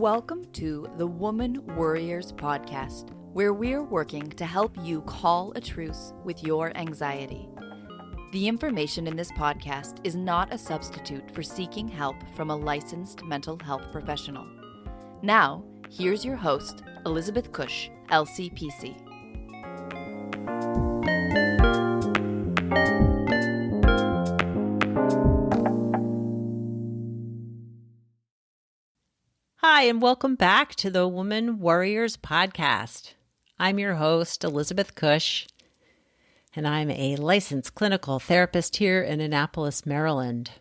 Welcome to the Woman Worriers podcast, where we're working to help you call a truce with your anxiety. The information in this podcast is not a substitute for seeking help from a licensed mental health professional. Now, here's your host, Elizabeth Cush, LCPC. Hi, and welcome back to the Woman Worriers podcast. I'm your host, Elizabeth Cush, and I'm a licensed clinical therapist here in Annapolis, Maryland.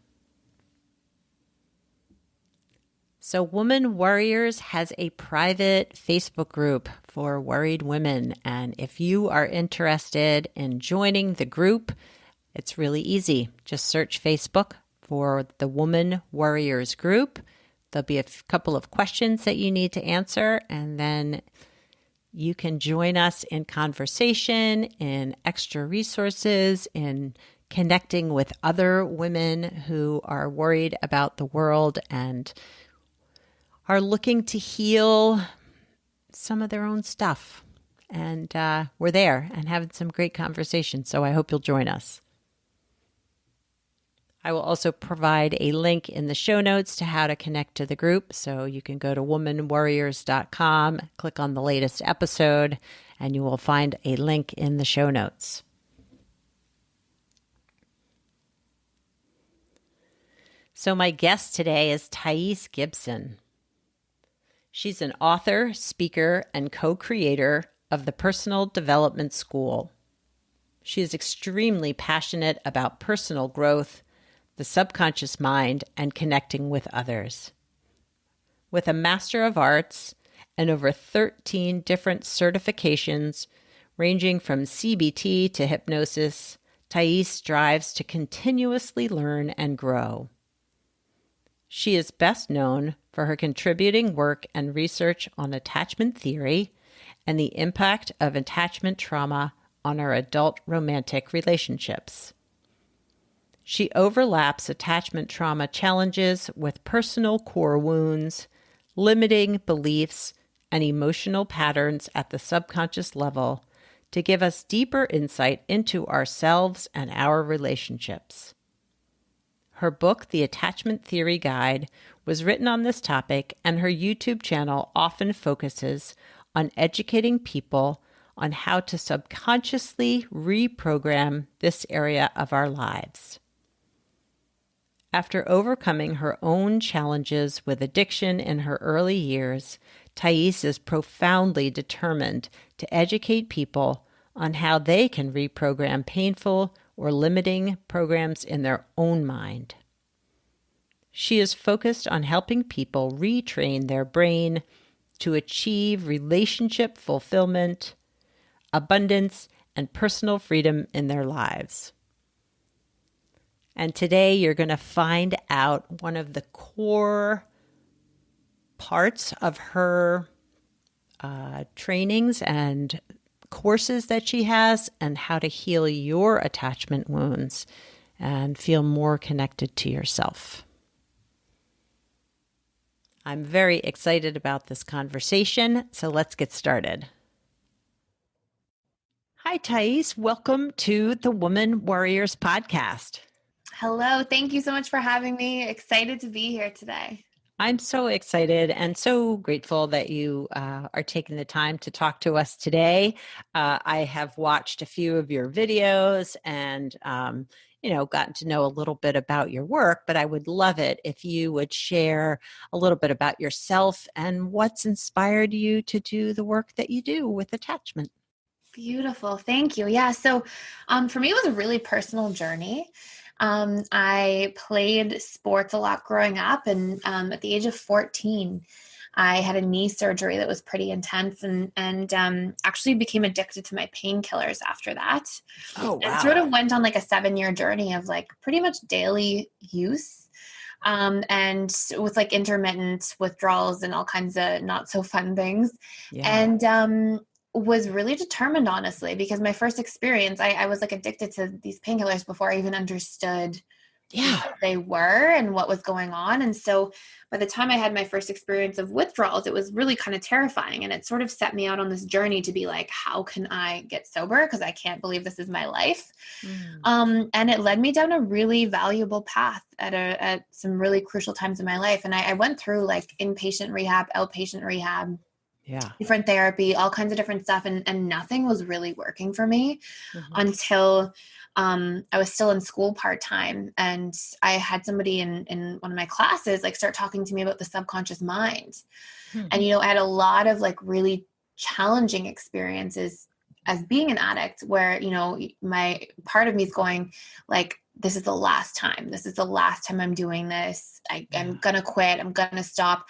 So Woman Worriers has a private Facebook group for worried women, and if you are interested in joining the group, it's really easy. Just search Facebook for the Woman Worriers group. There'll be a couple of questions that you need to answer, and then you can join us in conversation, in extra resources, in connecting with other women who are worried about the world and are looking to heal some of their own stuff. And we're there and having some great conversations, so I hope you'll join us. I will also provide a link in the show notes to how to connect to the group. So you can go to womanworriers.com, click on the latest episode, and you will find a link in the show notes. So my guest today is Thais Gibson. She's an author, speaker, and co-creator of the Personal Development School. She is extremely passionate about personal growth, the subconscious mind, and connecting with others. With a Master of Arts and over 13 different certifications, ranging from CBT to hypnosis, Thais strives to continuously learn and grow. She is best known for her contributing work and research on attachment theory and the impact of attachment trauma on our adult romantic relationships. She overlaps attachment trauma challenges with personal core wounds, limiting beliefs, and emotional patterns at the subconscious level to give us deeper insight into ourselves and our relationships. Her book, The Attachment Theory Guide, was written on this topic, and her YouTube channel often focuses on educating people on how to subconsciously reprogram this area of our lives. After overcoming her own challenges with addiction in her early years, Thais is profoundly determined to educate people on how they can reprogram painful or limiting programs in their own mind. She is focused on helping people retrain their brain to achieve relationship fulfillment, abundance, and personal freedom in their lives. And today you're going to find out one of the core parts of her trainings and courses that she has, and how to heal your attachment wounds and feel more connected to yourself. I'm very excited about this conversation, so let's get started. Hi, Thais. Welcome to the Woman Worriers podcast. Hello. Thank you so much for having me. Excited to be here today. I'm so excited and so grateful that you are taking the time to talk to us today. I have watched a few of your videos and, gotten to know a little bit about your work, but I would love it if you would share a little bit about yourself and what's inspired you to do the work that you do with attachment. Beautiful. Thank you. Yeah. So for me, it was a really personal journey. I played sports a lot growing up, and at the age of 14, I had a knee surgery that was pretty intense and actually became addicted to my painkillers after that. Oh, wow. And sort of went on like a 7-year journey of like pretty much daily use. And with like intermittent withdrawals and all kinds of not so fun things. Yeah. And was really determined, honestly, because my first experience, I was like addicted to these painkillers before I even understood Yeah. what they were and what was going on. And so by the time I had my first experience of withdrawals, it was really kind of terrifying. And it sort of set me out on this journey to be like, how can I get sober? Because I can't believe this is my life. And it led me down a really valuable path at some really crucial times in my life. And I went through like inpatient rehab, outpatient rehab, different therapy, all kinds of different stuff. And nothing was really working for me until I was still in school part-time, and I had somebody in one of my classes like start talking to me about the subconscious mind. And, you know, I had a lot of like really challenging experiences as being an addict where, you know, my part of me is going like, this is the last time. This is the last time I'm doing this. I'm going to quit. I'm going to stop.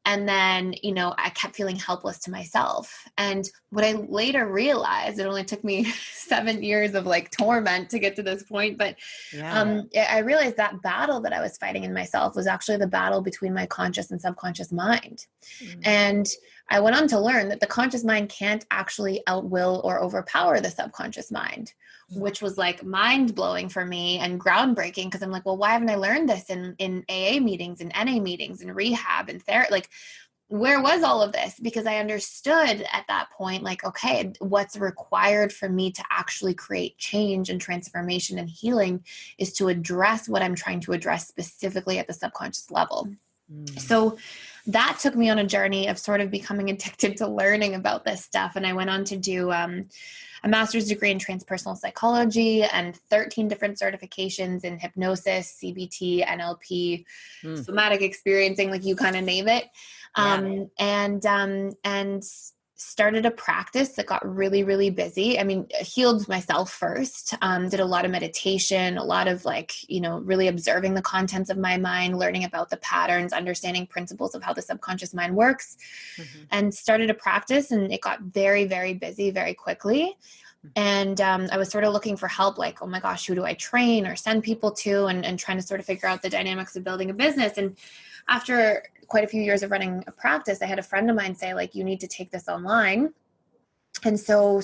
And then, you know, I kept feeling helpless to myself. And what I later realized, it only took me 7 years of like torment to get to this point. But I realized that battle that I was fighting in myself was actually the battle between my conscious and subconscious mind. And I went on to learn that the conscious mind can't actually outwill or overpower the subconscious mind, which was like mind blowing for me and groundbreaking. Cause I'm like, well, why haven't I learned this in AA meetings and NA meetings and rehab and therapy? Like, where was all of this? Because I understood at that point, like, okay, what's required for me to actually create change and transformation and healing is to address what I'm trying to address specifically at the subconscious level. So that took me on a journey of sort of becoming addicted to learning about this stuff. And I went on to do a master's degree in transpersonal psychology and 13 different certifications in hypnosis, CBT, NLP, somatic experiencing, like you kind of name it. And started a practice that got really, really busy. I mean, healed myself first, did a lot of meditation, a lot of like, you know, really observing the contents of my mind, learning about the patterns, understanding principles of how the subconscious mind works, and started a practice. And it got very, very busy very quickly. And I was sort of looking for help, like, oh my gosh, who do I train or send people to, and trying to sort of figure out the dynamics of building a business. And after quite a few years of running a practice, I had a friend of mine say, like, you need to take this online. And so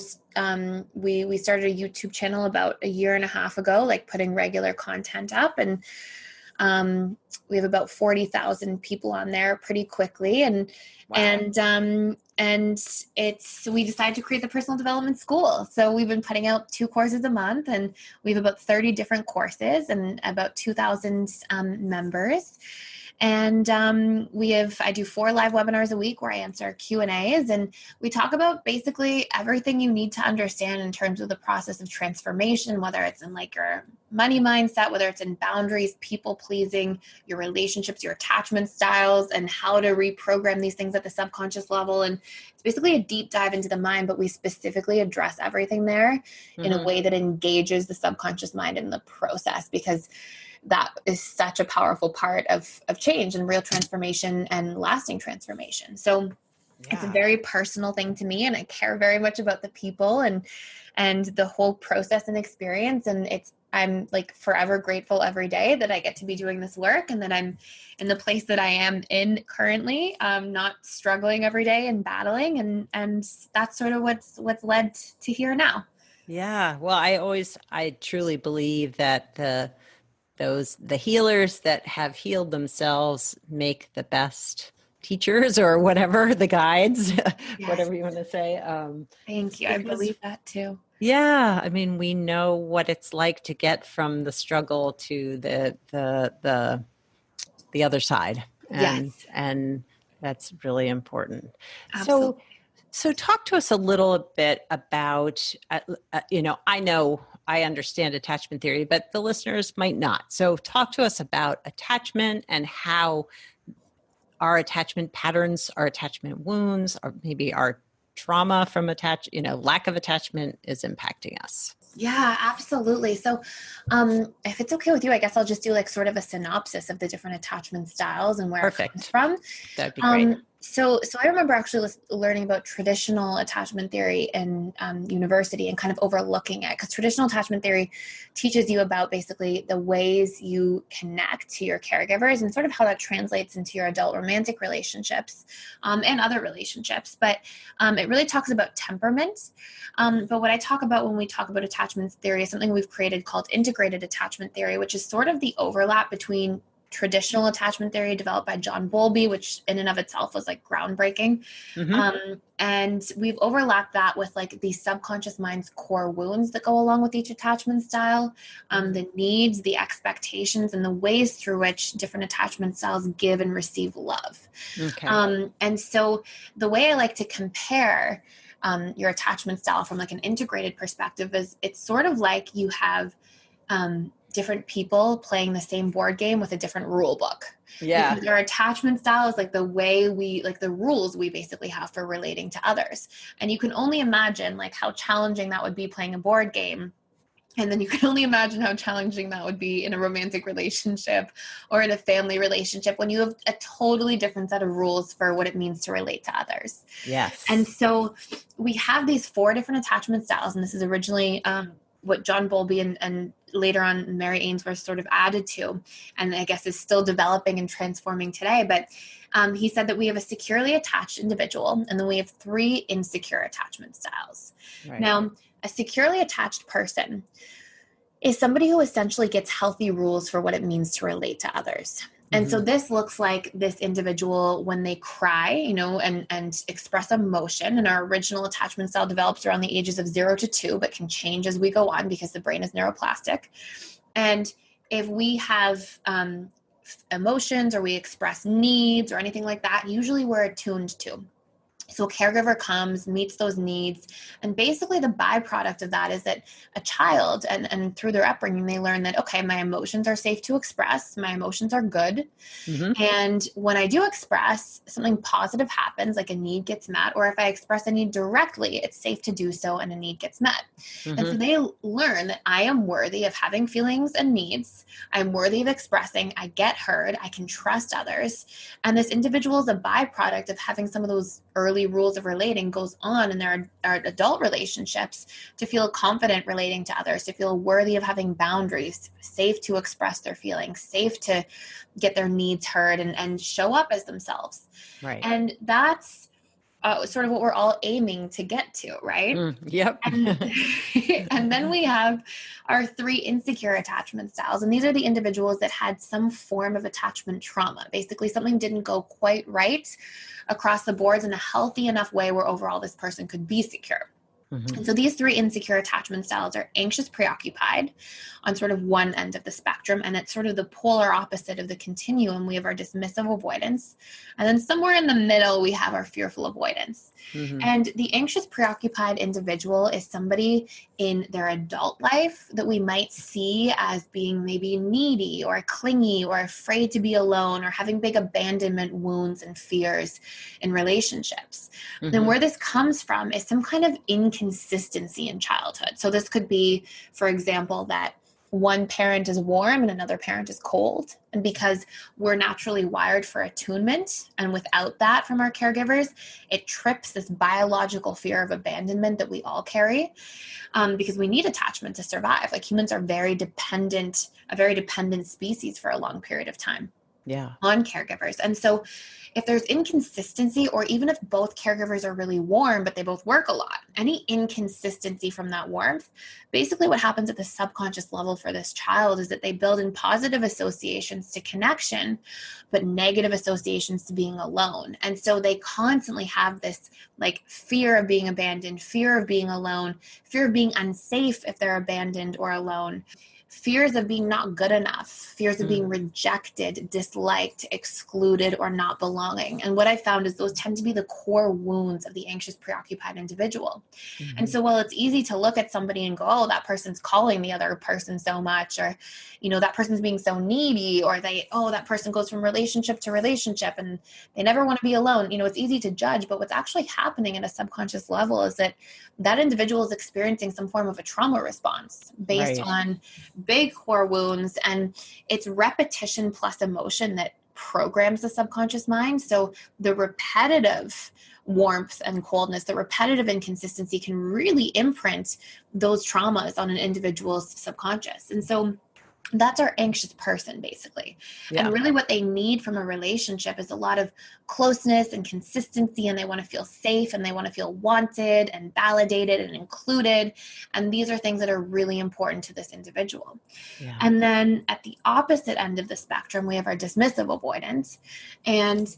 we started a YouTube channel about a year and a half ago, like putting regular content up. And we have about 40,000 people on there pretty quickly. And we decided to create the personal development school. So we've been putting out 2 courses a month, and we have about 30 different courses and about 2,000 members. And I do 4 live webinars a week where I answer Q&As, and we talk about basically everything you need to understand in terms of the process of transformation, whether it's in like your money mindset, whether it's in boundaries, people pleasing, your relationships, your attachment styles, and how to reprogram these things at the subconscious level. And it's basically a deep dive into the mind, but we specifically address everything there in a way that engages the subconscious mind in the process, because that is such a powerful part of change and real transformation and lasting transformation. So it's a very personal thing to me, and I care very much about the people and the whole process and experience. And I'm like forever grateful every day that I get to be doing this work, and that I'm in the place that I am in currently, not struggling every day and battling. And that's sort of what's led to here now. Yeah. Well, I truly believe that the healers that have healed themselves make the best teachers, or whatever, the guides, whatever you want to say. Thank you. I believe that too. Yeah. I mean, we know what it's like to get from the struggle to the other side. And that's really important. Absolutely. So talk to us a little bit about, I understand attachment theory, but the listeners might not. So talk to us about attachment and how our attachment patterns, our attachment wounds, or maybe our trauma from lack of attachment is impacting us. Yeah, absolutely. So if it's okay with you, I guess I'll just do like sort of a synopsis of the different attachment styles and where it comes from. That'd be great. So I remember actually learning about traditional attachment theory in university and kind of overlooking it, because traditional attachment theory teaches you about basically the ways you connect to your caregivers and sort of how that translates into your adult romantic relationships and other relationships. But it really talks about temperament. But what I talk about when we talk about attachment theory is something we've created called integrated attachment theory, which is sort of the overlap between traditional attachment theory developed by John Bowlby, which in and of itself was like groundbreaking. And we've overlapped that with like the subconscious mind's core wounds that go along with each attachment style, the needs, the expectations, and the ways through which different attachment styles give and receive love. And so the way I like to compare your attachment style from like an integrated perspective is it's sort of like you have different people playing the same board game with a different rule book. Yeah. Because our attachment style is like the way we, like the rules we basically have for relating to others. And you can only imagine like how challenging that would be playing a board game. And then you can only imagine how challenging that would be in a romantic relationship or in a family relationship when you have a totally different set of rules for what it means to relate to others. Yes. And so we have these 4 different attachment styles. And this is originally what John Bowlby and later on Mary Ainsworth sort of added to, and I guess is still developing and transforming today. But he said that we have a securely attached individual, and then we have 3 insecure attachment styles. Right. Now, a securely attached person is somebody who essentially gets healthy rules for what it means to relate to others. And so this looks like this individual when they cry, you know, and express emotion. And our original attachment style develops around the ages of 0 to 2, but can change as we go on because the brain is neuroplastic. And if we have emotions or we express needs or anything like that, usually we're attuned to. So a caregiver comes, meets those needs, and basically the byproduct of that is that a child, and through their upbringing, they learn that, okay, my emotions are safe to express, my emotions are good, and when I do express, something positive happens, like a need gets met, or if I express a need directly, it's safe to do so and a need gets met. And so they learn that I am worthy of having feelings and needs, I'm worthy of expressing, I get heard, I can trust others, and this individual is a byproduct of having some of those early rules of relating goes on in their adult relationships to feel confident relating to others, to feel worthy of having boundaries, safe to express their feelings, safe to get their needs heard and show up as themselves. Right. And that's sort of what we're all aiming to get to, right? Yep. And then we have our 3 insecure attachment styles. And these are the individuals that had some form of attachment trauma. Basically, something didn't go quite right across the boards in a healthy enough way where overall this person could be secure. And so these 3 insecure attachment styles are anxious preoccupied on sort of one end of the spectrum, and it's sort of the polar opposite of the continuum. We have our dismissive avoidance, and then somewhere in the middle we have our fearful avoidance. And the anxious preoccupied individual is somebody in their adult life that we might see as being maybe needy or clingy or afraid to be alone or having big abandonment wounds and fears in relationships. And where this comes from is some kind of inconsistency in childhood. So this could be, for example, that one parent is warm and another parent is cold. And because we're naturally wired for attunement, and without that from our caregivers, it trips this biological fear of abandonment that we all carry, because we need attachment to survive. Like humans are a very dependent species for a long period of time. On caregivers. And so if there's inconsistency, or even if both caregivers are really warm, but they both work a lot, any inconsistency from that warmth, basically what happens at the subconscious level for this child is that they build in positive associations to connection, but negative associations to being alone. And so they constantly have this like fear of being abandoned, fear of being alone, fear of being unsafe if they're abandoned or alone, fears of being not good enough, fears of being rejected, disliked, excluded, or not belonging. And what I found is those tend to be the core wounds of the anxious, preoccupied individual. And so while it's easy to look at somebody and go, oh, that person's calling the other person so much, or, you know, that person's being so needy, or that person goes from relationship to relationship and they never want to be alone. You know, it's easy to judge, but what's actually happening at a subconscious level is that individual is experiencing some form of a trauma response based on big core wounds, and it's repetition plus emotion that programs the subconscious mind. So the repetitive warmth and coldness, the repetitive inconsistency can really imprint those traumas on an individual's subconscious. And so that's our anxious person, basically. Yeah. And really what they need from a relationship is a lot of closeness and consistency, and they want to feel safe, and they want to feel wanted and validated and included. And these are things that are really important to this individual. Yeah. And then at the opposite end of the spectrum, we have our dismissive avoidance. And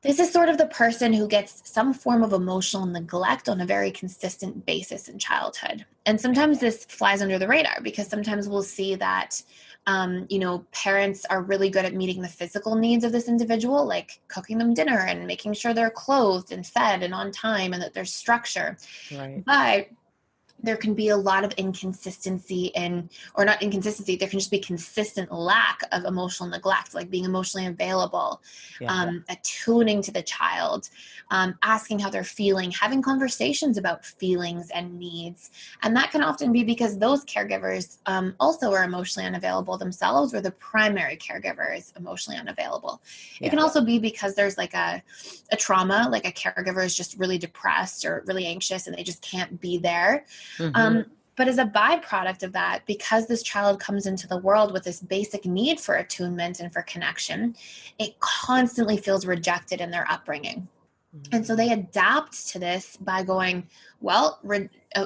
this is sort of the person who gets some form of emotional neglect on a very consistent basis in childhood. And sometimes this flies under the radar, because sometimes we'll see that, parents are really good at meeting the physical needs of this individual, like cooking them dinner and making sure they're clothed and fed and on time and that there's structure. Right. But there can be a lot of inconsistency or not inconsistency, there can just be consistent lack of emotional neglect, like being emotionally available, attuning to the child, asking how they're feeling, having conversations about feelings and needs. And that can often be because those caregivers also are emotionally unavailable themselves, or the primary caregiver is emotionally unavailable. Yeah. It can also be because there's like a trauma, like a caregiver is just really depressed or really anxious and they just can't be there. Mm-hmm. But as a byproduct of that, because this child comes into the world with this basic need for attunement and for connection, it constantly feels rejected in their upbringing. Mm-hmm. And so they adapt to this by going, well,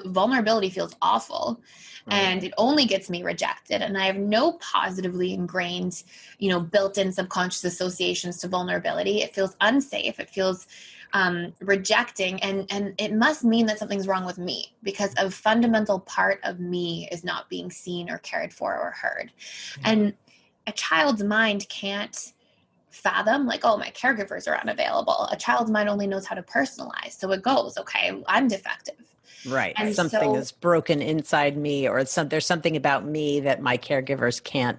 vulnerability feels awful, and it only gets me rejected. And I have no positively ingrained, built-in subconscious associations to vulnerability. It feels unsafe. It feels rejecting, and it must mean that something's wrong with me, because a fundamental part of me is not being seen or cared for or heard. Mm-hmm. And a child's mind can't fathom like, oh, my caregivers are unavailable. A child's mind only knows how to personalize. So it goes, okay, I'm defective. Right. And something is broken inside me, or there's something about me that my caregivers can't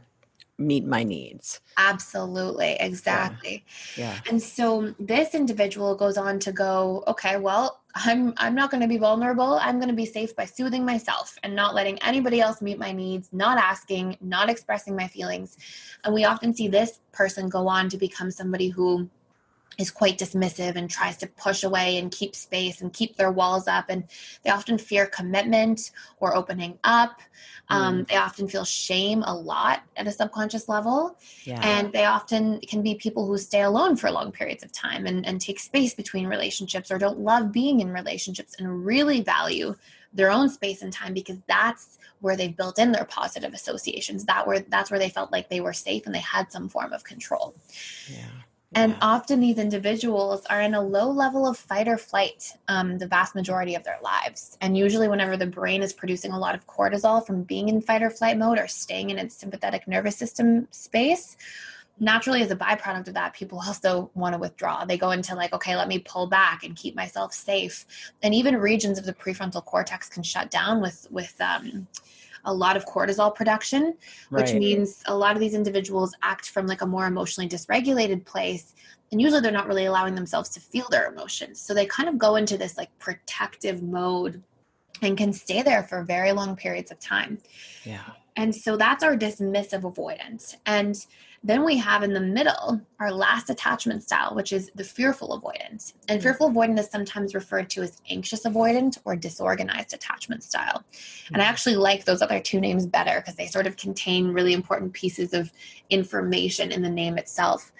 meet my needs. Absolutely. Exactly. Yeah. And so this individual goes on to go, okay, well, I'm not going to be vulnerable. I'm going to be safe by soothing myself and not letting anybody else meet my needs, not asking, not expressing my feelings. And we often see this person go on to become somebody who is quite dismissive and tries to push away and keep space and keep their walls up. And they often fear commitment or opening up. They often feel shame a lot at a subconscious level. Yeah. And they often can be people who stay alone for long periods of time and take space between relationships, or don't love being in relationships and really value their own space and time, because that's where they've built in their positive associations. That's where they felt like they were safe and they had some form of control. Yeah. And often these individuals are in a low level of fight or flight the vast majority of their lives. And usually whenever the brain is producing a lot of cortisol from being in fight or flight mode or staying in its sympathetic nervous system space, naturally as a byproduct of that, people also want to withdraw. They go into like, okay, let me pull back and keep myself safe. And even regions of the prefrontal cortex can shut down with a lot of cortisol production, which means a lot of these individuals act from like a more emotionally dysregulated place. And usually they're not really allowing themselves to feel their emotions. So they kind of go into this like protective mode and can stay there for very long periods of time. Yeah. And so that's our dismissive avoidance. And then we have in the middle our last attachment style, which is the fearful avoidant. And fearful avoidant is sometimes referred to as anxious avoidant or disorganized attachment style. And I actually like those other two names better because they sort of contain really important pieces of information in the name itself.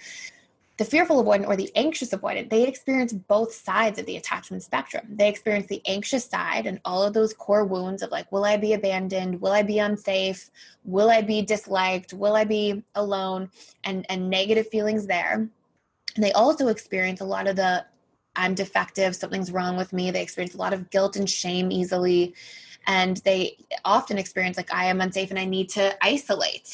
The fearful avoidant or the anxious avoidant, they experience both sides of the attachment spectrum. They experience the anxious side and all of those core wounds of like, will I be abandoned? Will I be unsafe? Will I be disliked? Will I be alone? And negative feelings there. And they also experience a lot of the I'm defective, something's wrong with me. They experience a lot of guilt and shame easily. And they often experience like, I am unsafe and I need to isolate.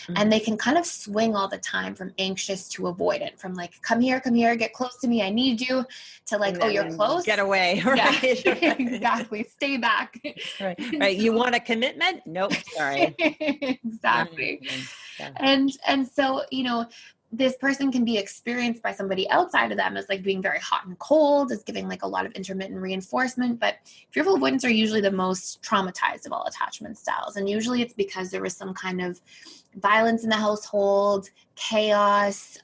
Mm-hmm. And they can kind of swing all the time from anxious to avoidant, from like, come here, get close to me, I need you, to like, oh, you're close. Get away. Right. Yeah, exactly. Stay back. Right. You want a commitment? Nope. Sorry. Exactly. Yeah. And so, this person can be experienced by somebody outside of them as like being very hot and cold, as giving like a lot of intermittent reinforcement. But fearful avoidants are usually the most traumatized of all attachment styles. And usually it's because there was some kind of violence in the household, chaos,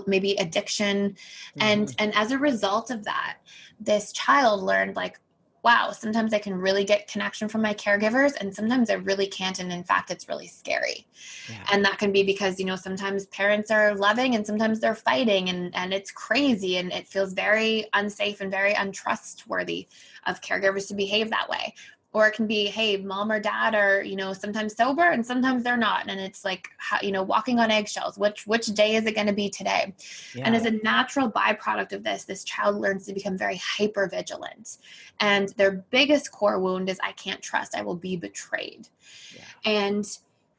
maybe addiction. And as a result of that, this child learned like, wow, sometimes I can really get connection from my caregivers and sometimes I really can't. And in fact, it's really scary. Yeah. And that can be because, you know, sometimes parents are loving and sometimes they're fighting and it's crazy and it feels very unsafe and very untrustworthy of caregivers to behave that way. Or it can be, hey, mom or dad are, you know, sometimes sober and sometimes they're not. And it's like, how, you know, walking on eggshells. Which day is it going to be today? Yeah. And as a natural byproduct of this child learns to become very hyper vigilant. And their biggest core wound is, I can't trust, I will be betrayed. Yeah. And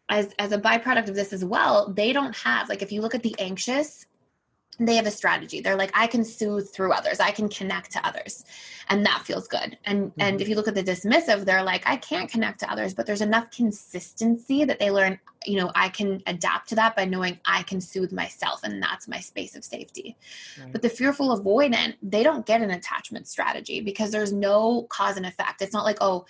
as a byproduct of this as well, they don't have, like, if you look at the anxious, they have a strategy. They're like, I can soothe through others. I can connect to others. And that feels good. And if you look at the dismissive, they're like, I can't connect to others, but there's enough consistency that they learn, you know, I can adapt to that by knowing I can soothe myself. And that's my space of safety. Right. But the fearful avoidant, they don't get an attachment strategy because there's no cause and effect. It's not like, oh,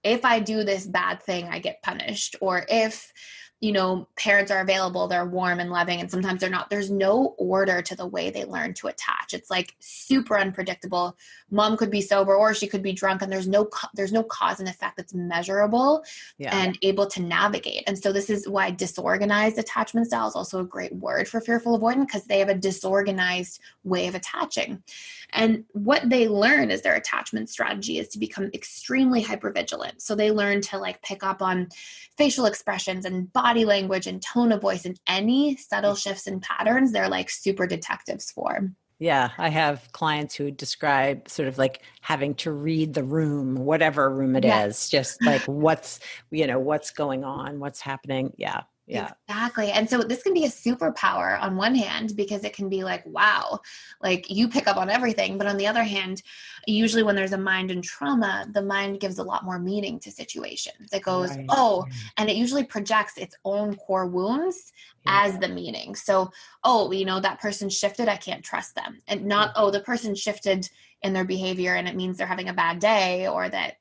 if I do this bad thing, I get punished. Or if, you know, parents are available, they're warm and loving, and sometimes they're not. There's no order to the way they learn to attach. It's like super unpredictable. Mom could be sober or she could be drunk, and there's no cause and effect that's measurable and able to navigate. And so this is why disorganized attachment style is also a great word for fearful avoidant, because they have a disorganized way of attaching. And what they learn as their attachment strategy is to become extremely hypervigilant. So they learn to like pick up on facial expressions and body language and tone of voice, and any subtle shifts and patterns, they're like super detectives for. Yeah, I have clients who describe sort of like having to read the room, whatever room it is, just like what's going on, what's happening. Yeah. Exactly. And so this can be a superpower on one hand, because it can be like, wow, like you pick up on everything. But on the other hand, usually when there's a mind in trauma, the mind gives a lot more meaning to situations. It goes, and it usually projects its own core wounds as the meaning. So, that person shifted, I can't trust them. And not, the person shifted in their behavior and it means they're having a bad day, or that,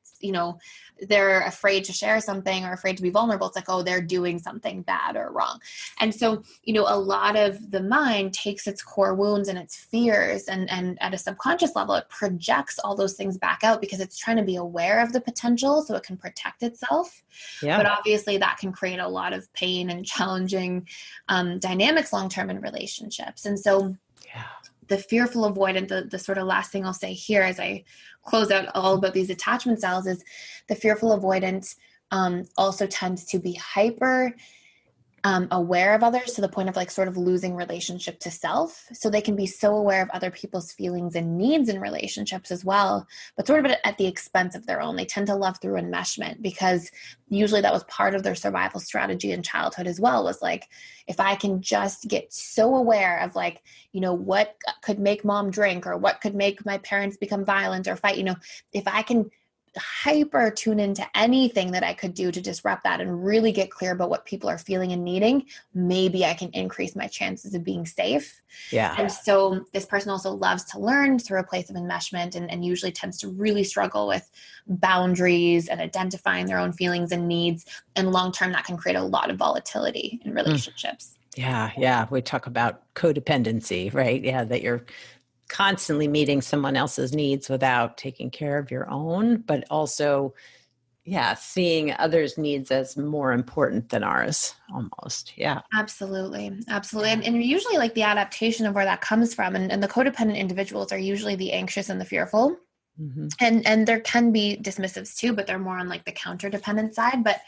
they're afraid to share something or afraid to be vulnerable. It's like, they're doing something bad or wrong. And so, a lot of the mind takes its core wounds and its fears and at a subconscious level, it projects all those things back out because it's trying to be aware of the potential so it can protect itself. Yeah. But obviously that can create a lot of pain and challenging dynamics long-term in relationships. And so the fearful avoidant, the sort of last thing I'll say here as I close out all about these attachment styles, is the fearful avoidant also tends to be hyper aware of others to the point of like sort of losing relationship to self. So they can be so aware of other people's feelings and needs in relationships as well, but sort of at the expense of their own. They tend to love through enmeshment because usually that was part of their survival strategy in childhood as well, was like, if I can just get so aware of like, what could make mom drink or what could make my parents become violent or fight, if I can hyper tune into anything that I could do to disrupt that and really get clear about what people are feeling and needing, maybe I can increase my chances of being safe. Yeah. And so this person also loves to learn through a place of enmeshment and usually tends to really struggle with boundaries and identifying their own feelings and needs. And long-term, that can create a lot of volatility in relationships. Yeah. We talk about codependency, right? Yeah. That you're constantly meeting someone else's needs without taking care of your own, but also, seeing others' needs as more important than ours almost. Yeah. Absolutely. And usually like the adaptation of where that comes from, and the codependent individuals are usually the anxious and the fearful. Mm-hmm. And there can be dismissives too, but they're more on like the counter-dependent side. But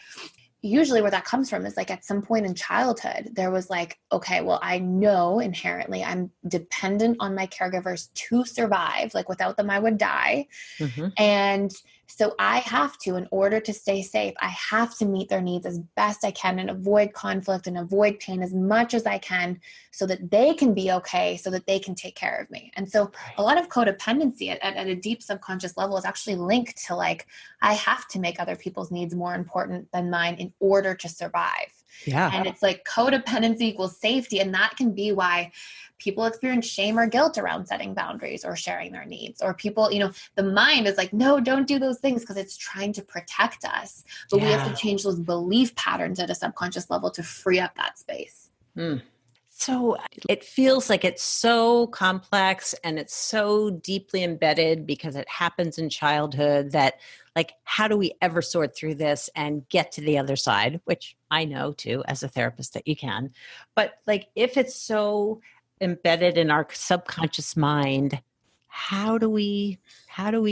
usually where that comes from is like at some point in childhood, there was like, okay, well, I know inherently I'm dependent on my caregivers to survive. Like without them, I would die. Mm-hmm. And so I have to, in order to stay safe, I have to meet their needs as best I can and avoid conflict and avoid pain as much as I can so that they can be okay, so that they can take care of me. And so a lot of codependency at a deep subconscious level is actually linked to like, I have to make other people's needs more important than mine in order to survive. Yeah. And it's like codependency equals safety. And that can be why people experience shame or guilt around setting boundaries or sharing their needs. Or people, the mind is like, no, don't do those things because it's trying to protect us. But we have to change those belief patterns at a subconscious level to free up that space. So it feels like it's so complex and it's so deeply embedded because it happens in childhood that, like, how do we ever sort through this and get to the other side, which I know too as a therapist that you can. But like, if it's so embedded in our subconscious mind, how do we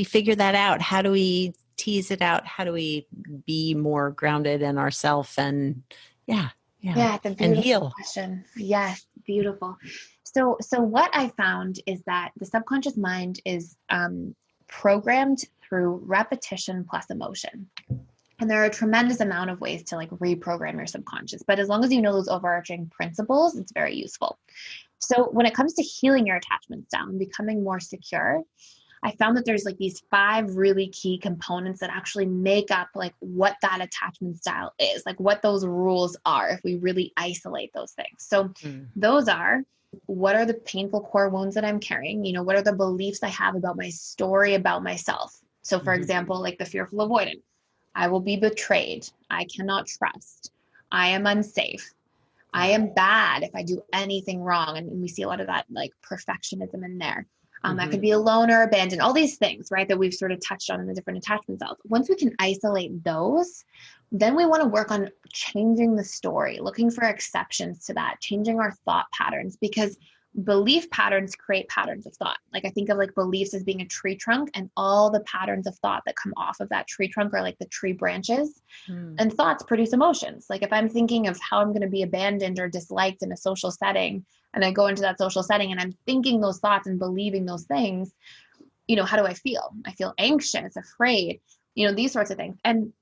figure that out? How do we tease it out? How do we be more grounded in ourself and Yeah, it's a and beautiful heal? question. Yes, beautiful. So what I found is that the subconscious mind is programmed through repetition plus emotion. And there are a tremendous amount of ways to like reprogram your subconscious. But as long as you know those overarching principles, it's very useful. So when it comes to healing your attachment style and becoming more secure, I found that there's like these 5 really key components that actually make up like what that attachment style is, like what those rules are if we really isolate those things. So those are, what are the painful core wounds that I'm carrying? What are the beliefs I have about my story, about myself? So for example, like the fearful avoidant, I will be betrayed. I cannot trust. I am unsafe. I am bad if I do anything wrong. And we see a lot of that like perfectionism in there. That could be alone or abandoned, all these things, right, that we've sort of touched on in the different attachment styles. Once we can isolate those, then we want to work on changing the story, looking for exceptions to that, changing our thought patterns, because belief patterns create patterns of thought. Like I think of like beliefs as being a tree trunk, and all the patterns of thought that come off of that tree trunk are like the tree branches. And thoughts produce emotions. Like if I'm thinking of how I'm going to be abandoned or disliked in a social setting, and I go into that social setting and I'm thinking those thoughts and believing those things, how do I feel? I feel anxious, afraid, these sorts of things. And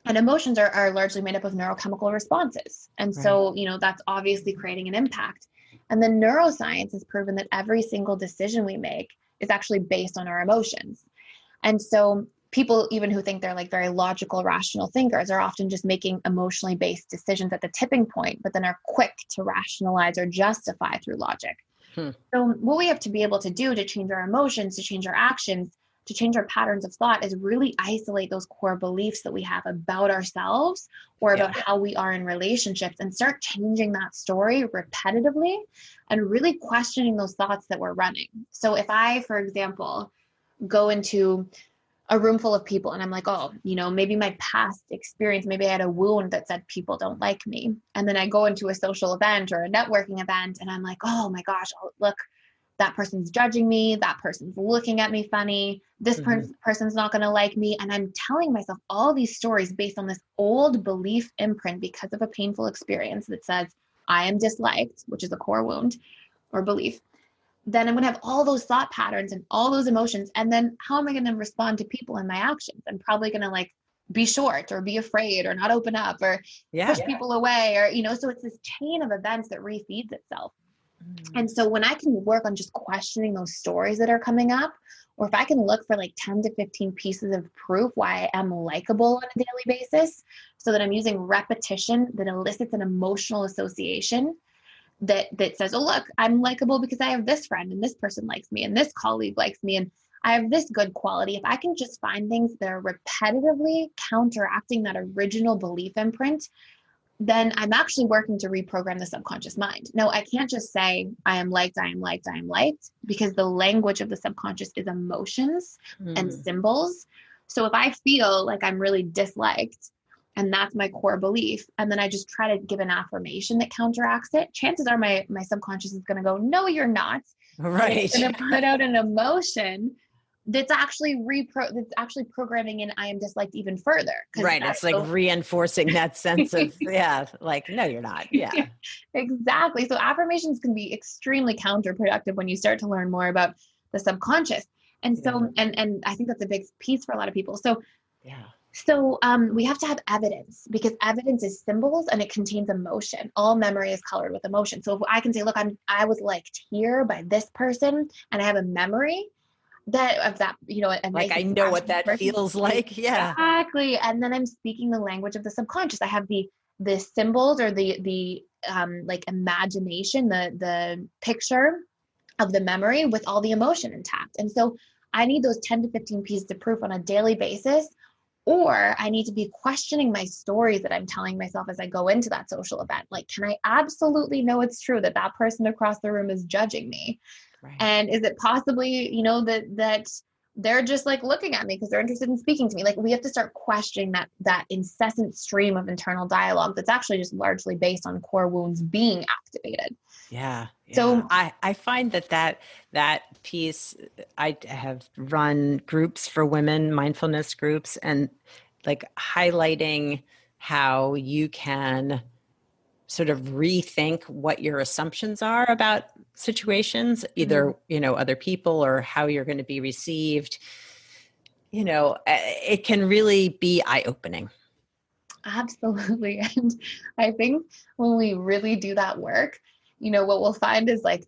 emotions are largely made up of neurochemical responses. And so, that's obviously creating an impact. And then neuroscience has proven that every single decision we make is actually based on our emotions. And so people, even who think they're like very logical, rational thinkers, are often just making emotionally based decisions at the tipping point, but then are quick to rationalize or justify through logic. So what we have to be able to do to change our emotions, to change our actions, to change our patterns of thought is really isolate those core beliefs that we have about ourselves or about how we are in relationships, and start changing that story repetitively and really questioning those thoughts that we're running. So if I, for example, go into a room full of people and I'm like, oh, maybe my past experience, maybe I had a wound that said people don't like me. And then I go into a social event or a networking event and I'm like, oh my gosh, look, that person's judging me. That person's looking at me funny. This person's not going to like me. And I'm telling myself all these stories based on this old belief imprint because of a painful experience that says I am disliked, which is a core wound or belief. Then I'm going to have all those thought patterns and all those emotions. And then how am I going to respond to people in my actions? I'm probably going to like be short or be afraid or not open up or push people away or, so it's this chain of events that refeeds itself. And so when I can work on just questioning those stories that are coming up, or if I can look for like 10 to 15 pieces of proof why I am likable on a daily basis, so that I'm using repetition that elicits an emotional association that says, oh, look, I'm likable because I have this friend and this person likes me and this colleague likes me and I have this good quality. If I can just find things that are repetitively counteracting that original belief imprint, then I'm actually working to reprogram the subconscious mind. No, I can't just say I am liked, I am liked, I am liked, because the language of the subconscious is emotions and symbols. So if I feel like I'm really disliked, and that's my core belief, and then I just try to give an affirmation that counteracts it, chances are my subconscious is going to go, no, you're not. Right. It's going to put out an emotion that's actually programming in I am disliked even further. Right. It's like reinforcing that sense of, like, no, you're not. Yeah. Exactly. So affirmations can be extremely counterproductive when you start to learn more about the subconscious. And so, and I think that's a big piece for a lot of people. So, we have to have evidence, because evidence is symbols and it contains emotion. All memory is colored with emotion. So if I can say, look, I was liked here by this person, and I have a memory of that, like I know what that feels like. Yeah, exactly. And then I'm speaking the language of the subconscious. I have the the symbols or the like imagination, the picture of the memory with all the emotion intact. And so I need those 10 to 15 pieces of proof on a daily basis, or I need to be questioning my stories that I'm telling myself as I go into that social event. Like, can I absolutely know it's true that that person across the room is judging me? Right. And is it possibly, you know, that they're just like looking at me because they're interested in speaking to me? Like, we have to start questioning that incessant stream of internal dialogue that's actually just largely based on core wounds being activated. Yeah. So I find that piece, I have run groups for women, mindfulness groups, and like highlighting how you can sort of rethink what your assumptions are about situations, either, other people or how you're going to be received. It can really be eye-opening. absolutely. And I think when we really do that work, what we'll find is like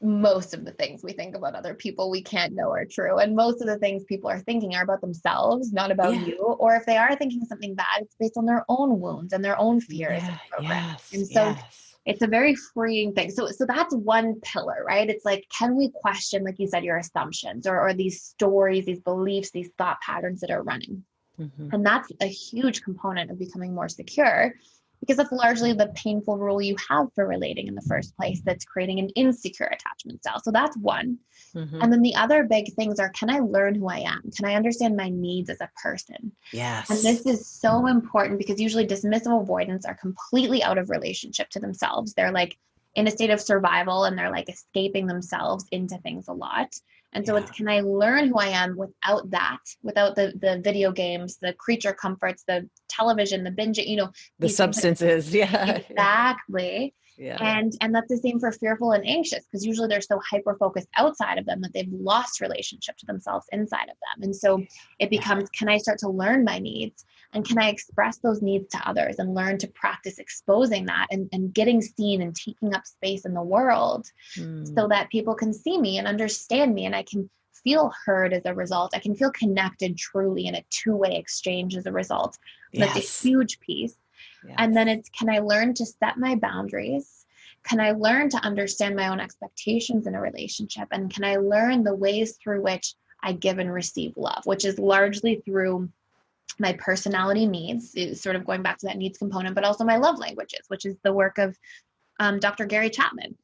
most of the things we think about other people we can't know are true. And most of the things people are thinking are about themselves, not about you. Or if they are thinking something bad, it's based on their own wounds and their own fears and programs. And so it's a very freeing thing. So that's one pillar, right? It's like, can we question, like you said, your assumptions or these stories, these beliefs, these thought patterns that are running? Mm-hmm. And that's a huge component of becoming more secure, because that's largely the painful rule you have for relating in the first place that's creating an insecure attachment style. So that's one. Mm-hmm. And then the other big things are, can I learn who I am? Can I understand my needs as a person? Yes. And this is so important because usually dismissive avoidance are completely out of relationship to themselves. They're like in a state of survival and they're like escaping themselves into things a lot. And so it's, can I learn who I am without that, without the video games, the creature comforts, the television, the binge, the substances. Exactly. Yeah. And that's the same for fearful and anxious, because usually they're so hyper-focused outside of them that they've lost relationship to themselves inside of them. And so it becomes, can I start to learn my needs? And can I express those needs to others and learn to practice exposing that and getting seen and taking up space in the world so that people can see me and understand me, and I can feel heard as a result. I can feel connected truly in a two-way exchange as a result. That's a huge piece. And then it's, can I learn to set my boundaries? Can I learn to understand my own expectations in a relationship? And can I learn the ways through which I give and receive love, which is largely through my personality needs, is sort of going back to that needs component, but also my love languages, which is the work of Dr. Gary Chapman.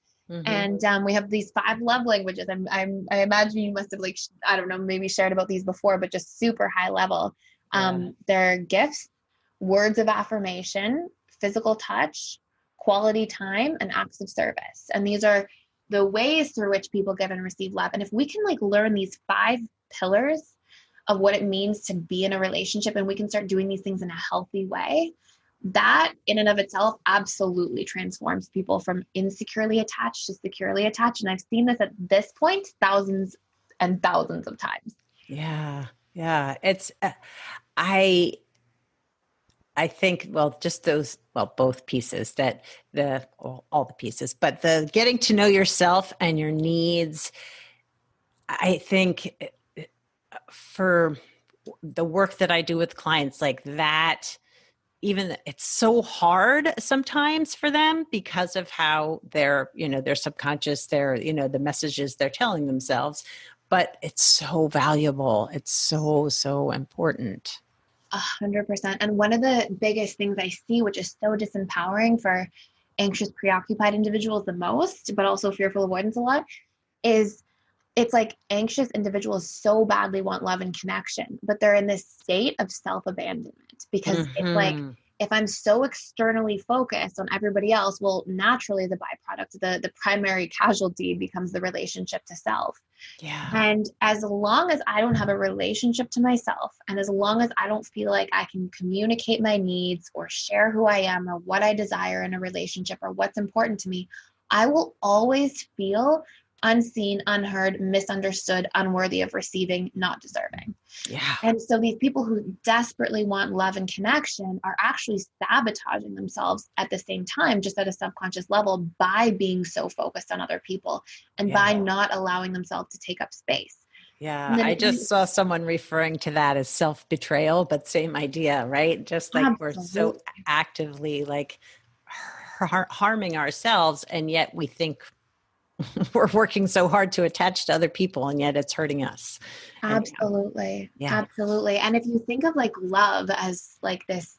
And we have these 5 love languages. I imagine you must have, like, I don't know, maybe shared about these before, but just super high level. They're gifts, words of affirmation, physical touch, quality time, and acts of service. And these are the ways through which people give and receive love. And if we can like learn these 5 pillars of what it means to be in a relationship, and we can start doing these things in a healthy way, that in and of itself absolutely transforms people from insecurely attached to securely attached. And I've seen this at this point thousands and thousands of times. Yeah. It's, I think, well, just those, well, both pieces, that all the pieces, but the getting to know yourself and your needs, I think for the work that I do with clients like that, even it's so hard sometimes for them because of how their subconscious, the messages they're telling themselves, but it's so valuable. It's so, so important. 100%. And one of the biggest things I see, which is so disempowering for anxious, preoccupied individuals the most, but also fearful avoidance a lot, is it's like anxious individuals so badly want love and connection, but they're in this state of self-abandonment because it's like, if I'm so externally focused on everybody else, well, naturally the byproduct, the primary casualty becomes the relationship to self. Yeah. And as long as I don't have a relationship to myself, and as long as I don't feel like I can communicate my needs or share who I am or what I desire in a relationship or what's important to me, I will always feel unseen, unheard, misunderstood, unworthy of receiving, not deserving. Yeah. And so these people who desperately want love and connection are actually sabotaging themselves at the same time, just at a subconscious level, by being so focused on other people and by not allowing themselves to take up space. Yeah. And then I just saw someone referring to that as self-betrayal, but same idea, right? Just like we're so absolutely. actively like harming ourselves, and yet we think we're working so hard to attach to other people, and yet it's hurting us. Anyhow. Absolutely. Yeah. Absolutely. And if you think of like love as like this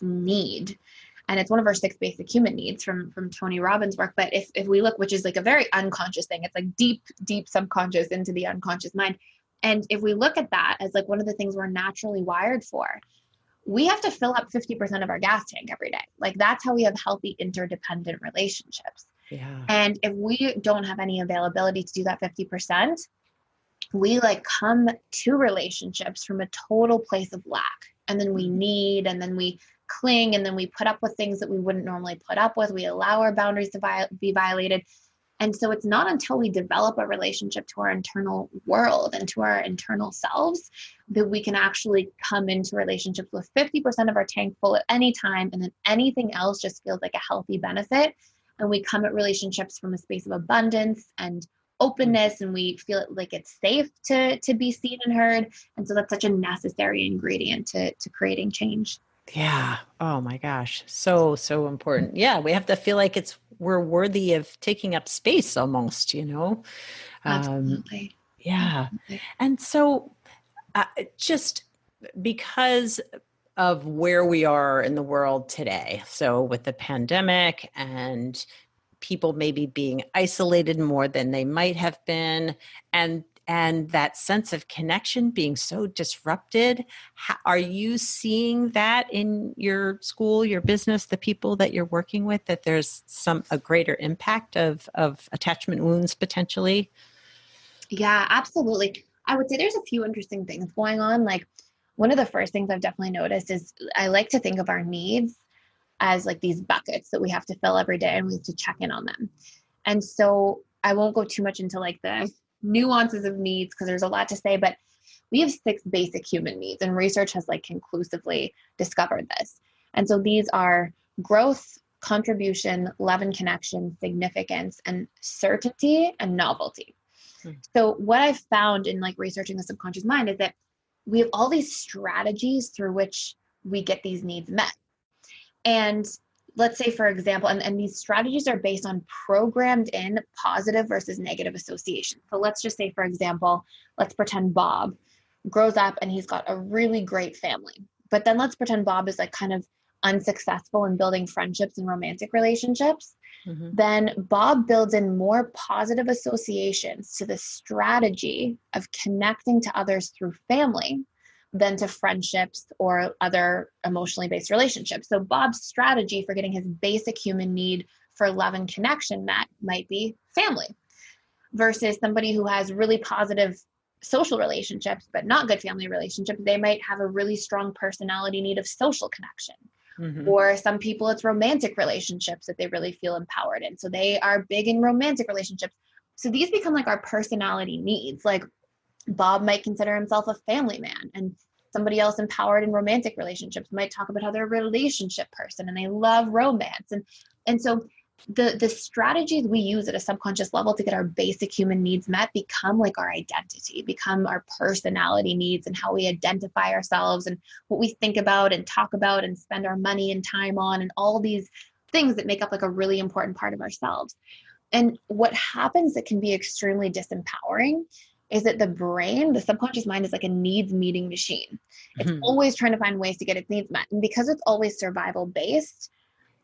need, and it's one of our 6 basic human needs from Tony Robbins' work, but if we look, which is like a very unconscious thing, it's like deep subconscious into the unconscious mind. And if we look at that as like one of the things we're naturally wired for, we have to fill up 50% of our gas tank every day. Like that's how we have healthy interdependent relationships. Yeah. And if we don't have any availability to do that 50%, we like come to relationships from a total place of lack. And then we need, and then we cling, and then we put up with things that we wouldn't normally put up with. We allow our boundaries to be violated. And so it's not until we develop a relationship to our internal world and to our internal selves that we can actually come into relationships with 50% of our tank full at any time. And then anything else just feels like a healthy benefit. And we come at relationships from a space of abundance and openness, and we feel like it's safe to be seen and heard. And so that's such a necessary ingredient to creating change. Yeah. Oh my gosh. So, so important. Yeah. We have to feel like we're worthy of taking up space almost, Absolutely. Yeah. Absolutely. And so just because of where we are in the world today. So with the pandemic and people maybe being isolated more than they might have been, and that sense of connection being so disrupted. Are you seeing that in your school, your business, the people that you're working with, that there's a greater impact of attachment wounds potentially? Yeah, absolutely. I would say there's a few interesting things going on. Like one of the first things I've definitely noticed is I like to think of our needs as like these buckets that we have to fill every day, and we have to check in on them. And so I won't go too much into like the nuances of needs because there's a lot to say, but we have 6 basic human needs, and research has like conclusively discovered this. And so these are growth, contribution, love and connection, significance, and certainty and novelty. So what I've found in like researching the subconscious mind is that we have all these strategies through which we get these needs met. And let's say, for example, and these strategies are based on programmed in positive versus negative association. So let's just say, for example, let's pretend Bob grows up and he's got a really great family. But then let's pretend Bob is like kind of unsuccessful in building friendships and romantic relationships. Mm-hmm. Then Bob builds in more positive associations to the strategy of connecting to others through family than to friendships or other emotionally based relationships. So Bob's strategy for getting his basic human need for love and connection met might be family, versus somebody who has really positive social relationships, but not good family relationships. They might have a really strong personality need of social connection. Mm-hmm. Or some people, it's romantic relationships that they really feel empowered in. So they are big in romantic relationships. So these become like our personality needs. Like Bob might consider himself a family man, and somebody else empowered in romantic relationships might talk about how they're a relationship person and they love romance. And so the strategies we use at a subconscious level to get our basic human needs met become like our identity, become our personality needs, and how we identify ourselves and what we think about and talk about and spend our money and time on, and all these things that make up like a really important part of ourselves. And what happens that can be extremely disempowering is that the brain, the subconscious mind, is like a needs meeting machine. It's always trying to find ways to get its needs met. And because it's always survival based,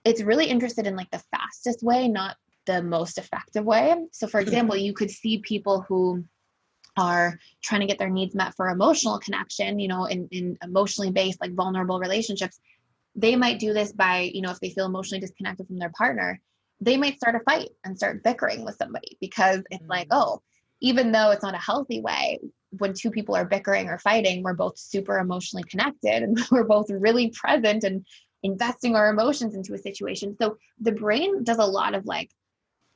it's really interested in like the fastest way, not the most effective way. So for example, you could see people who are trying to get their needs met for emotional connection, in emotionally based, like vulnerable relationships. They might do this by, if they feel emotionally disconnected from their partner, they might start a fight and start bickering with somebody, because it's like, oh, even though it's not a healthy way, when 2 people are bickering or fighting, we're both super emotionally connected and we're both really present and investing our emotions into a situation. So the brain does a lot of like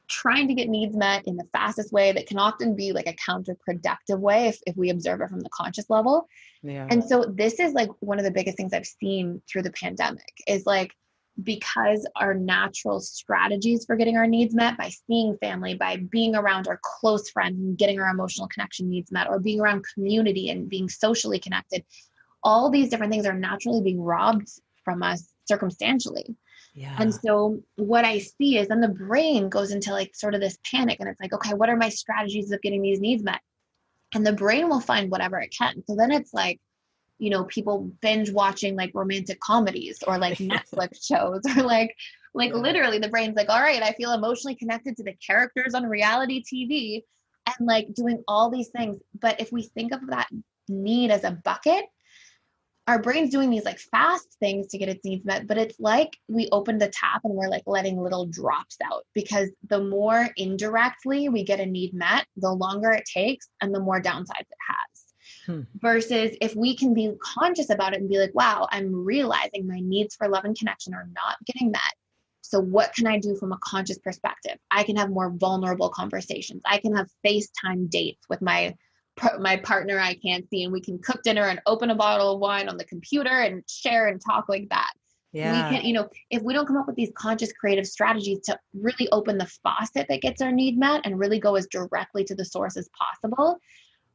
trying to get needs met in the fastest way that can often be like a counterproductive way if we observe it from the conscious level. Yeah. And so this is like one of the biggest things I've seen through the pandemic is like because our natural strategies for getting our needs met, by seeing family, by being around our close friends and getting our emotional connection needs met, or being around community and being socially connected, all these different things are naturally being robbed from us circumstantially. Yeah. And so what I see is then the brain goes into like sort of this panic, and it's like, okay, what are my strategies of getting these needs met? And the brain will find whatever it can. So then it's like, you know, people binge watching like romantic comedies or like Netflix shows, or like literally the brain's like, all right, I feel emotionally connected to the characters on reality TV, and like doing all these things. But if we think of that need as a bucket, our brain's doing these like fast things to get its needs met, but it's like we opened the tap and we're like letting little drops out, because the more indirectly we get a need met, the longer it takes and the more downsides it has. Versus if we can be conscious about it and be like, wow, I'm realizing my needs for love and connection are not getting met. So what can I do from a conscious perspective? I can have more vulnerable conversations. I can have FaceTime dates with my partner I can't see, and we can cook dinner and open a bottle of wine on the computer and share and talk like that. Yeah. We can, you know, if we don't come up with these conscious creative strategies to really open the faucet that gets our need met and really go as directly to the source as possible,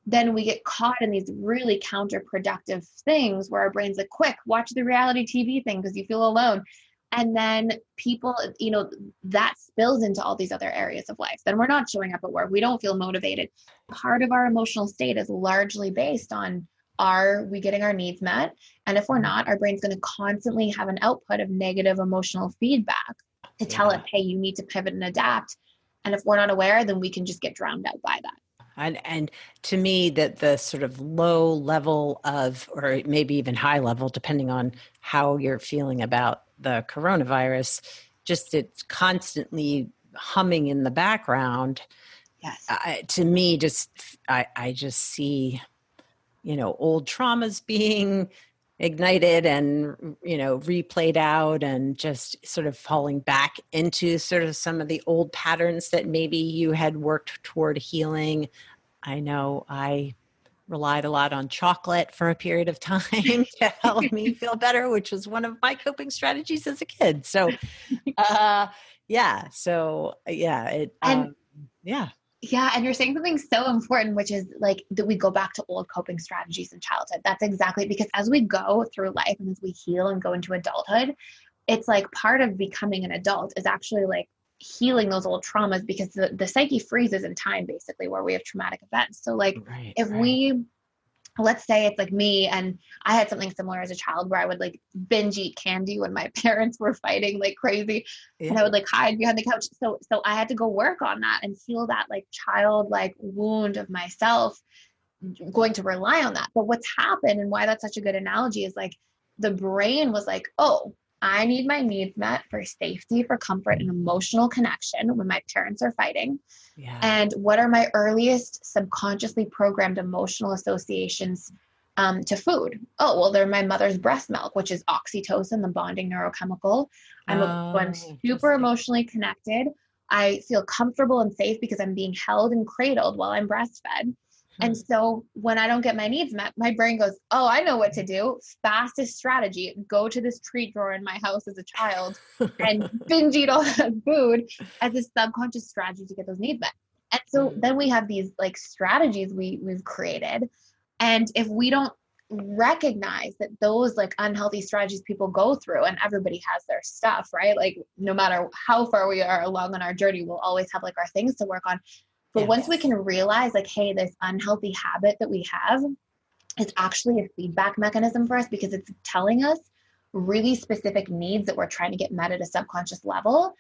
then we get caught in these really counterproductive things where our brain's like, quick, watch the reality TV thing because you feel alone. And then people, you know, that spills into all these other areas of life. Then we're not showing up at work. We don't feel motivated. Part of our emotional state is largely based on, are we getting our needs met? And if we're not, our brain's going to constantly have an output of negative emotional feedback to tell us, hey, you need to pivot and adapt. And if we're not aware, then we can just get drowned out by that. And to me, that the sort of low level of, or maybe even high level, depending on how you're feeling about the coronavirus, just it's constantly humming in the background. Yes. To me, I just see, you know, old traumas being ignited and, you know, replayed out, and just sort of falling back into sort of some of the old patterns that maybe you had worked toward healing. I know I relied a lot on chocolate for a period of time to help me feel better, which was one of my coping strategies as a kid. So, yeah. Yeah. And you're saying something so important, which is like that we go back to old coping strategies in childhood. That's exactly, because as we go through life and as we heal and go into adulthood, it's like part of becoming an adult is actually like healing those old traumas, because the psyche freezes in time, basically, where we have traumatic events. So like we, let's say it's like me, and I had something similar as a child where I would like binge eat candy when my parents were fighting like crazy, and I would like hide behind the couch. So I had to go work on that and heal that like childlike wound of myself, going to rely on that. But what's happened, and why that's such a good analogy, is like the brain was like, oh, I need my needs met for safety, for comfort, and emotional connection when my parents are fighting. Yeah. And what are my earliest subconsciously programmed emotional associations to food? Oh, well, they're my mother's breast milk, which is oxytocin, the bonding neurochemical. I'm super emotionally connected. I feel comfortable and safe because I'm being held and cradled while I'm breastfed. And so when I don't get my needs met, my brain goes, oh, I know what to do. Fastest strategy, go to this treat drawer in my house as a child and binge eat all that food as a subconscious strategy to get those needs met. And so then we have these like strategies we've created. And if we don't recognize that those like unhealthy strategies people go through, and everybody has their stuff, right? Like no matter how far we are along on our journey, we'll always have like our things to work on. But once we can realize like, hey, this unhealthy habit that we have is actually a feedback mechanism for us, because it's telling us really specific needs that we're trying to get met at a subconscious level,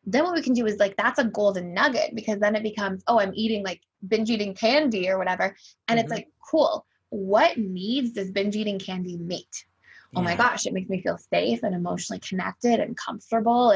then what we can do is like, that's a golden nugget, because then it becomes, oh, I'm eating like binge eating candy or whatever. And it's like, cool. What needs does binge eating candy meet? Oh my gosh, it makes me feel safe and emotionally connected and comfortable.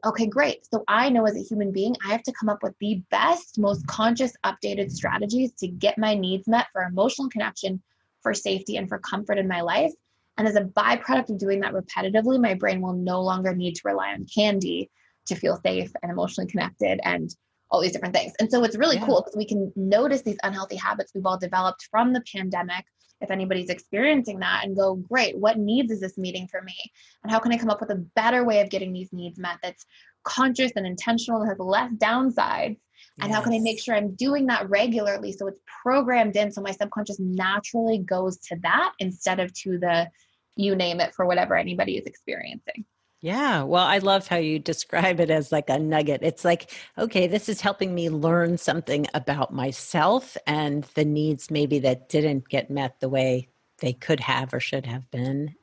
Okay, great. So I know as a human being, I have to come up with the best, most conscious, updated strategies to get my needs met for emotional connection, for safety, and for comfort in my life. And as a byproduct of doing that repetitively, my brain will no longer need to rely on candy to feel safe and emotionally connected and all these different things. And so it's really cool because we can notice these unhealthy habits we've all developed from the pandemic if anybody's experiencing that, and go, great, what needs is this meeting for me? And how can I come up with a better way of getting these needs met that's conscious and intentional and has less downsides? And how can I make sure I'm doing that regularly so it's programmed in so my subconscious naturally goes to that instead of to the you name it for whatever anybody is experiencing. Yeah. Well, I love how you describe it as like a nugget. It's like, okay, this is helping me learn something about myself and the needs maybe that didn't get met the way they could have or should have been.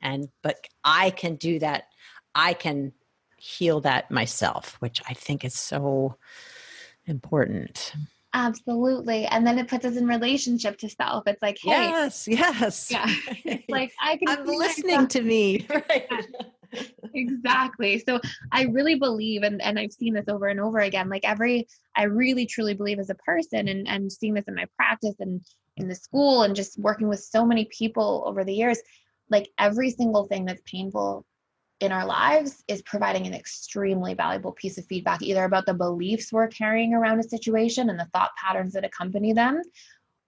But I can do that. I can heal that myself, which I think is so important. Absolutely. And then it puts us in relationship to self. It's like, hey, yes. Yeah. It's like, I'm listening to me. Right. Exactly. So I really believe, and I've seen this over and over again, like I really truly believe as a person, and seeing this in my practice and in the school and just working with so many people over the years, like every single thing that's painful in our lives is providing an extremely valuable piece of feedback, either about the beliefs we're carrying around a situation and the thought patterns that accompany them,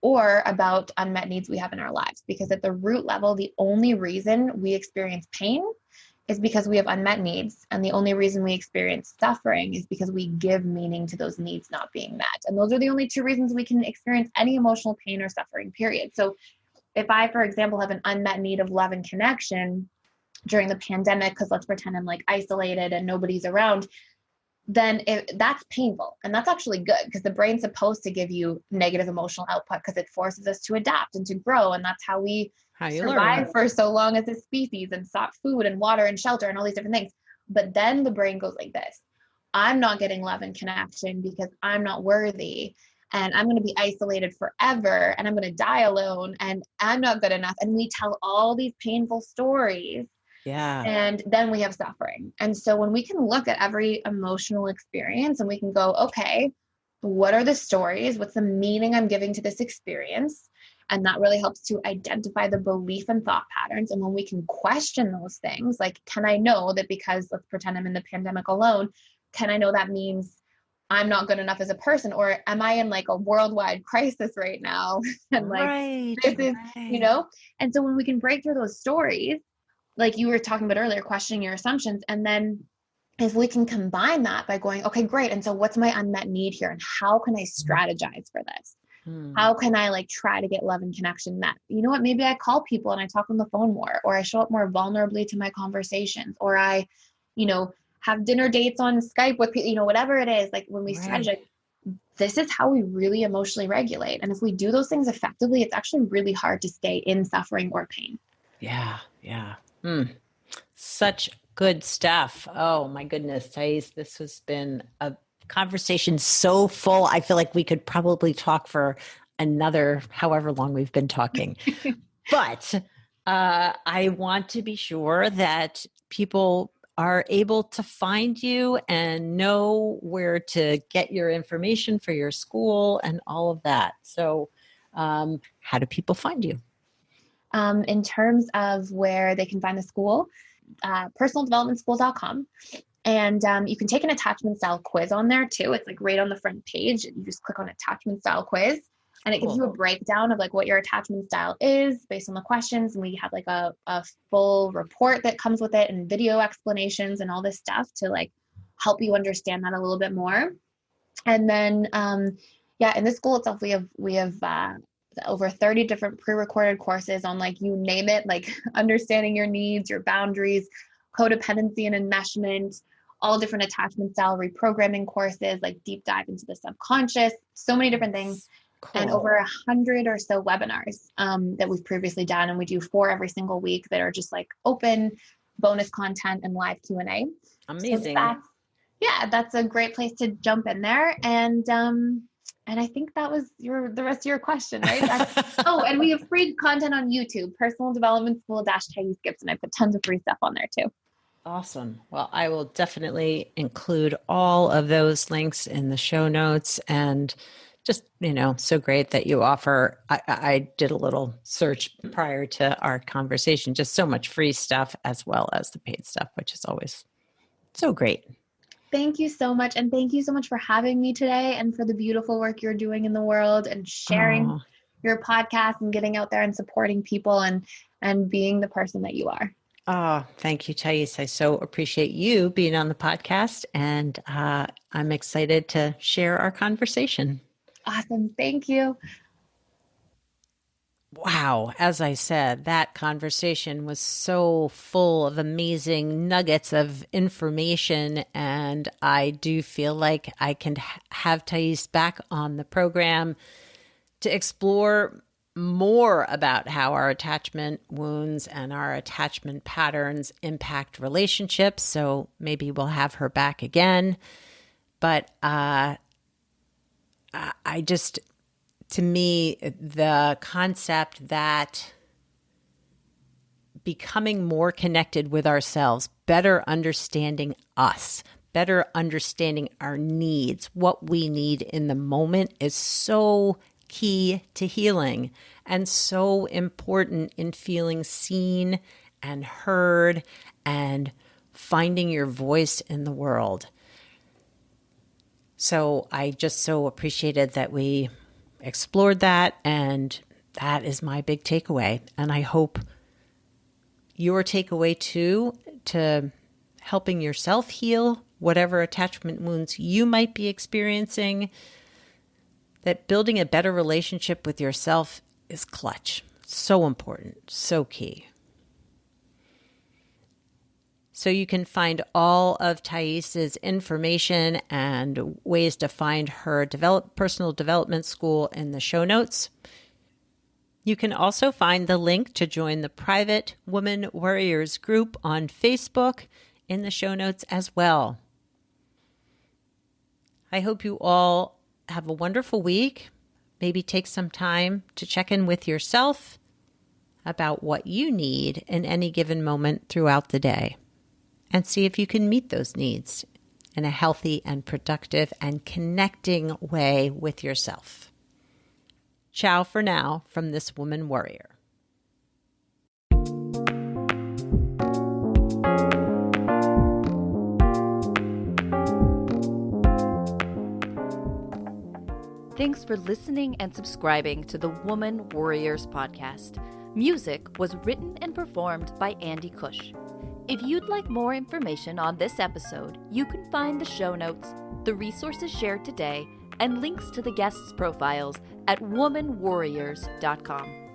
or about unmet needs we have in our lives. Because at the root level, the only reason we experience pain is because we have unmet needs. And the only reason we experience suffering is because we give meaning to those needs not being met. And those are the only two reasons we can experience any emotional pain or suffering, period. So if I, for example, have an unmet need of love and connection during the pandemic, because let's pretend I'm like isolated and nobody's around, then that's painful. And that's actually good, because the brain's supposed to give you negative emotional output because it forces us to adapt and to grow. And that's how we survive for so long as a species and sought food and water and shelter and all these different things. But then the brain goes like this: I'm not getting love and connection because I'm not worthy, and I'm going to be isolated forever, and I'm going to die alone, and I'm not good enough. And we tell all these painful stories. Yeah. And then we have suffering. And so when we can look at every emotional experience and we can go, okay, what are the stories? What's the meaning I'm giving to this experience? And that really helps to identify the belief and thought patterns. And when we can question those things, like, can I know that because, let's pretend I'm in the pandemic alone, can I know that means I'm not good enough as a person? Or am I in like a worldwide crisis right now? And like, this is, and so when we can break through those stories, like you were talking about earlier, questioning your assumptions. And then if we can combine that by going, okay, great. And so what's my unmet need here? And how can I strategize for this? How can I like try to get love and connection met? You know what? Maybe I call people and I talk on the phone more, or I show up more vulnerably to my conversations, or I, have dinner dates on Skype with people, whatever it is. Like when we strategize, this is how we really emotionally regulate. And if we do those things effectively, it's actually really hard to stay in suffering or pain. Yeah. Such good stuff. Oh my goodness, Thais, this has been a conversation so full. I feel like we could probably talk for another however long we've been talking. But I want to be sure that people are able to find you and know where to get your information for your school and all of that. So how do people find you? In terms of where they can find the school, personaldevelopmentschool.com. And you can take an attachment style quiz on there too. It's like right on the front page. You just click on attachment style quiz, and it gives you a breakdown of like what your attachment style is based on the questions. And we have like a full report that comes with it, and video explanations and all this stuff to like help you understand that a little bit more. And then, in the school itself, we have over 30 different pre-recorded courses on like, you name it, like understanding your needs, your boundaries, codependency and enmeshment, all different attachment style reprogramming courses, like deep dive into the subconscious, so many different things. Cool. And over 100 or so webinars that we've previously done. And we do 4 every single week that are just like open bonus content and live Q&A. Amazing. So that's a great place to jump in there. And I think that was the rest of your question, right? And we have free content on YouTube, Personal Development School Thais Gibson. I put tons of free stuff on there too. Awesome. Well, I will definitely include all of those links in the show notes, and just, so great that you offer. I did a little search prior to our conversation, just so much free stuff as well as the paid stuff, which is always so great. Thank you so much. And thank you so much for having me today and for the beautiful work you're doing in the world and sharing your podcast and getting out there and supporting people and being the person that you are. Oh, thank you, Thais. I so appreciate you being on the podcast, and I'm excited to share our conversation. Awesome. Thank you. Wow. As I said, that conversation was so full of amazing nuggets of information. And I do feel like I can have Thais back on the program to explore more about how our attachment wounds and our attachment patterns impact relationships. So maybe we'll have her back again. But I just, to me, the concept that becoming more connected with ourselves, better understanding us, better understanding our needs, what we need in the moment is so key to healing and so important in feeling seen and heard and finding your voice in the world. So I just so appreciated that we explored that, and that is my big takeaway. And I hope your takeaway too, to helping yourself heal whatever attachment wounds you might be experiencing, that building a better relationship with yourself is clutch. So important, so key. So you can find all of Thais's information and ways to find her personal development school in the show notes. You can also find the link to join the private Woman Worriers group on Facebook in the show notes as well. I hope you all have a wonderful week. Maybe take some time to check in with yourself about what you need in any given moment throughout the day, and see if you can meet those needs in a healthy and productive and connecting way with yourself. Ciao for now from this Woman Worrier. Thanks for listening and subscribing to the Woman Worriers podcast. Music was written and performed by Andy Cush. If you'd like more information on this episode, you can find the show notes, the resources shared today, and links to the guests' profiles at womanwarriors.com.